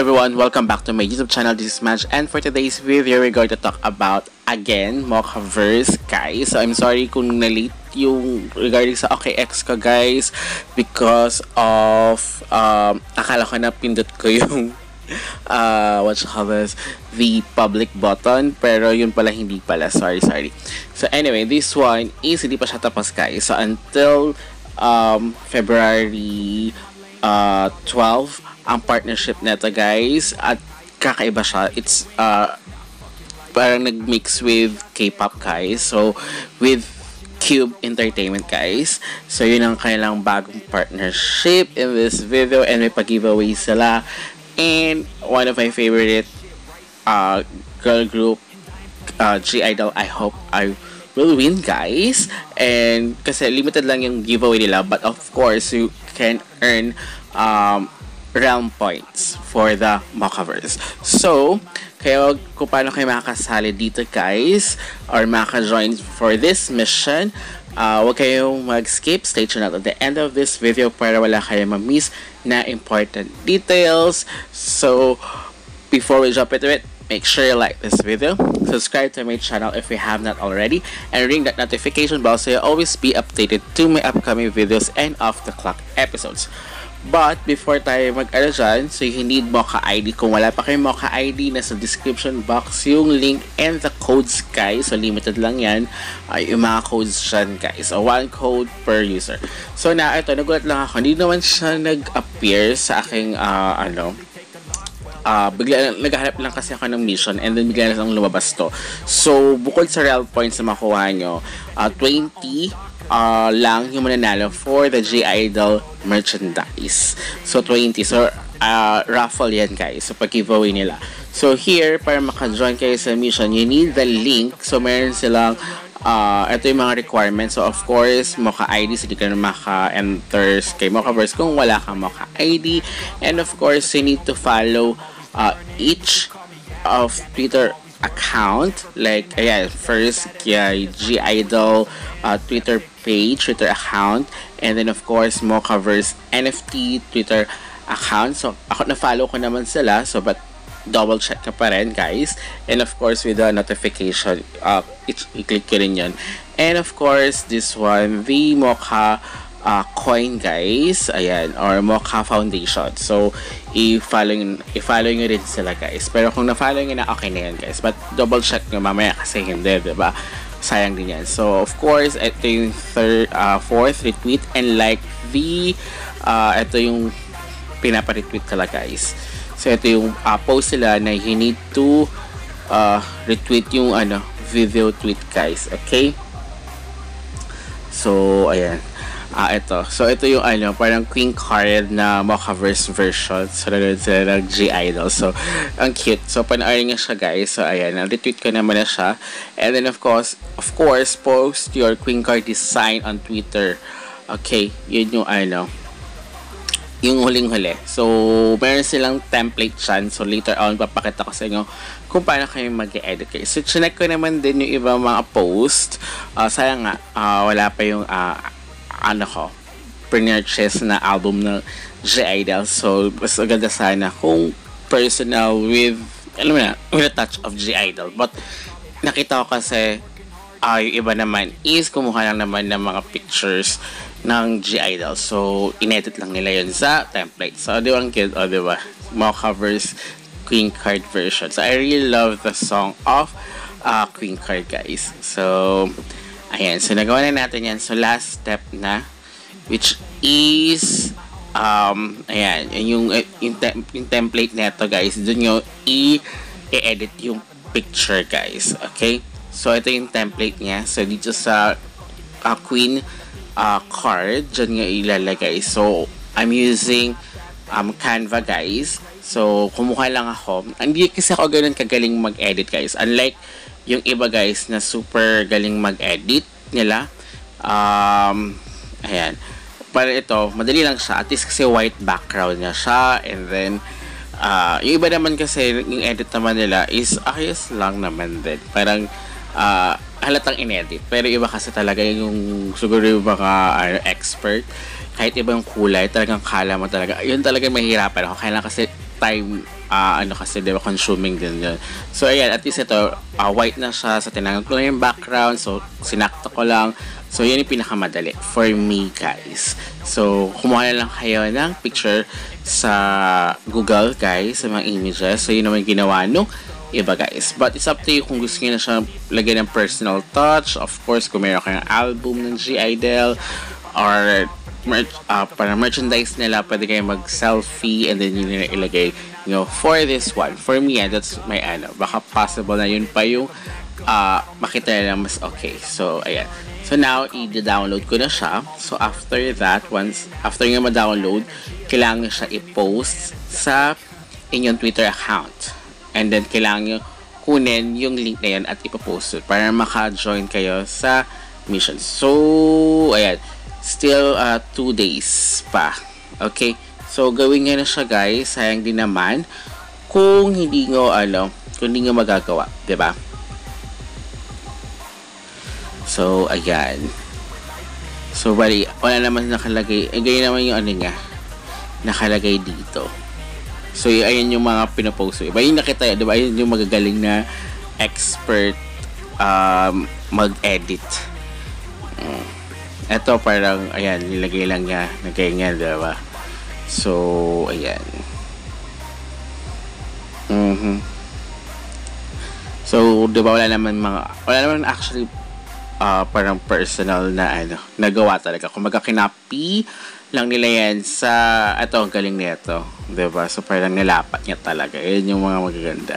everyone, welcome back to my YouTube channel. This is Match, and for today's video, we're going to talk about again Mochaverse, guys. So I'm sorry kung na-late yung regarding sa OKX ko, guys, because of akala ko na pindot ko yung the public button, pero yun pala hindi pala. Sorry. So anyway, this one is hindi pa siya tapos, guys. So until February 12 ang partnership nito, guys, at kakaiba siya. It's parang nag-mix with K-pop, guys. So with Cube Entertainment, guys. So yun ang kanilang bagong partnership in this video, and may pag-giveaway sila. And one of my favorite girl group, G-Idol, I hope I will win, guys. And kasi limited lang yung giveaway nila, but of course you can earn realm points for the Mochaverse. So kaya kung paano kayo makakasali dito, guys, or makaka-join for this mission, huwag kayong mag-skip. Stay tuned at the end of this video para wala kayong ma-miss na important details. So before we jump into it, make sure you like this video, subscribe to my channel if you have not already, and ring that notification bell so you'll always be updated to my upcoming videos and off-the-clock episodes. But before tayo mag-ano dyan, so you need Mocha ID. Kung wala pa kayong Mocha ID, nasa description box yung link and the codes, guys. So limited lang yan, yung mga codes dyan, guys. So 1 code per user. So na ito, nagulat lang ako, hindi naman siya nag-appear sa aking bigla naghahanap lang kasi ako ng mission, and then bigla lang lumabas to. So bukod sa real points na makuha nyo, 20 lang yung mananalo for the G-Idol merchandise. So 20. So raffle yan, guys. So pag-giveaway nila. So here, para maka-join kayo sa mission, you need the link. So meron silang ito yung mga requirements. So of course, Mocha ID, so di ka na maka-enter kay Mochaverse kung wala kang Mocha ID. And of course, you need to follow each of Twitter account, like ayan, first G-Idol Twitter page, Twitter account, and then of course Mochaverse NFT Twitter account. So ako na-follow ko naman sila, so but double check ka pa rin, guys. And of course with the notification, i-click ko rin yun. And of course this one, the Mocha coin, guys, ayan, or Mocha Foundation. So i-follow nyo rin sila, guys. Pero kung na-follow nyo na, okay na yan, guys. But double check nyo mamaya kasi hindi, diba? Sayang din yan. So of course, ito yung fourth retweet, and like the ito yung pinapa-retweet kala, guys. So ito yung post sila na you need to retweet yung video tweet, guys. Okay? So ayan. Ito yung parang queen card na Mochaverse version. So nanonood sila ng G-Idol. So ang cute. So panoorin nyo siya, guys. So ayan, retweet ko naman na siya. And then of course, post your queen card design on Twitter. Okay, yun yung yung huling-huli. So meron silang template dyan. So later on, papakita ko sa inyo kung paano kayo mag-edit, guys. So chinek ko naman din yung ibang mga post. Sayang nga, wala pa yung pre-purchase na album ng G-Idol. So mas maganda sana kung personal with with a touch of G-Idol. But nakita ko kasi yung iba naman is kumuha lang naman ng mga pictures ng G-Idol. So inedit lang nila yun sa template. So di ba ang cute? Di ba? Mochaverse Queen Card version. So I really love the song of Queen Card, guys. So ayan, so nagawa na natin yan. So last step na, which is ayan, yung template neto, guys. Doon nyo i-edit yung picture, guys. Okay? So ito yung template niya. So dito sa Queen card, dyan nga ilalagay. So I'm using Canva, guys. So kumuha lang ako. Hindi kasi ako ganun kagaling mag-edit, guys. Unlike yung iba, guys, na super galing mag-edit nila. Ayan. Pero ito, madali lang siya. At least kasi white background niya siya. And then, yung iba naman kasi, yung edit naman nila is ayos lang naman din. Parang, halatang inedit. Pero iba kasi talaga yung siguro yung mga expert. Kahit iba yung kulay, talagang kala mo talaga. Yun talaga mahirapan ako. Kailangan kasi time ano kasi, diba, consuming din yun. So, ayan, at least ito, white na siya. So, tinanggal ko lang yung background. So, sinakto ko lang. So, yun yung pinakamadali for me, guys. So, kumuha na lang kayo ng picture sa Google, guys, sa mga images. So, yun naman ginawa nung iba, guys. But, it's up to you kung gusto nyo na siya lagyan ng personal touch. Of course, kung meron kayong album ng G-Idol or para merchandise nila, pwede kayo mag-selfie and then yun na ilagay nyo for this one. For me, that's my baka possible na yun pa yung makita nila mas okay. So, ayan. So, now, i-download ko na siya. So, after that, after nyo ma-download, kailangan nyo siya i-post sa inyong Twitter account. And then, kailangan nyo kunin yung link na yan at ipopost it para maka-join kayo sa mission. So, ayan. Still 2 days pa. Okay? So, gawin nyo na siya, guys. Sayang din naman kung hindi nyo, kung hindi nyo magagawa. Diba? So, ayan. So, bali, wala naman nakalagay. Ganyan naman yung niya. Nakalagay dito. So, ayan yung mga pinapost. Iba yung nakita, diba? Ayan yung magagaling na expert mag-edit. Ito parang, ayan, nilagay lang niya na ganyan, diba? So, ayan. So, diba, wala naman actually parang personal na nagawa talaga. Kung magkakinapi lang nila yan sa, ito, ang galing nito, diba? So, parang nilapat niya talaga. Ayan yung mga magaganda.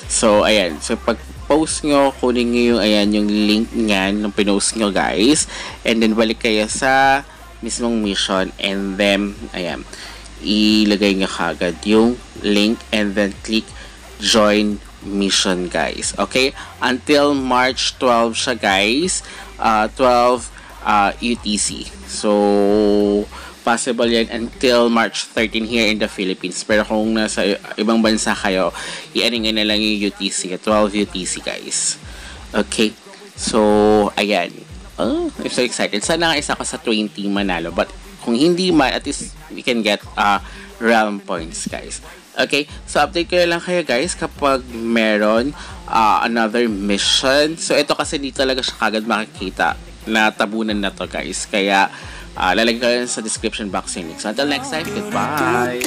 So, ayan. So, pag post nyo, kunin nyo yung, ayan, yung link nyan, ng pinost nyo, guys. And then, balik kayo sa mismong mission. And then, ayan, ilagay nyo kagad yung link and then click join mission, guys. Okay? Until March 12 siya, guys. 12 UTC. So, possible yan until March 13 here in the Philippines. Pero kung nasa ibang bansa kayo, i-aningan na lang yung UTC, 12 UTC, guys. Okay? So, ayan. Oh, I'm so excited. Sana nga isa ko sa 20 manalo. But, kung hindi man, at least we can get realm points, guys. Okay? So, update ko na lang kayo, guys, kapag meron another mission. So, ito kasi di talaga siya kagad makikita na tabunan na to, guys. Kaya, lalagay ko sa description box yung link. So, until next time, goodbye!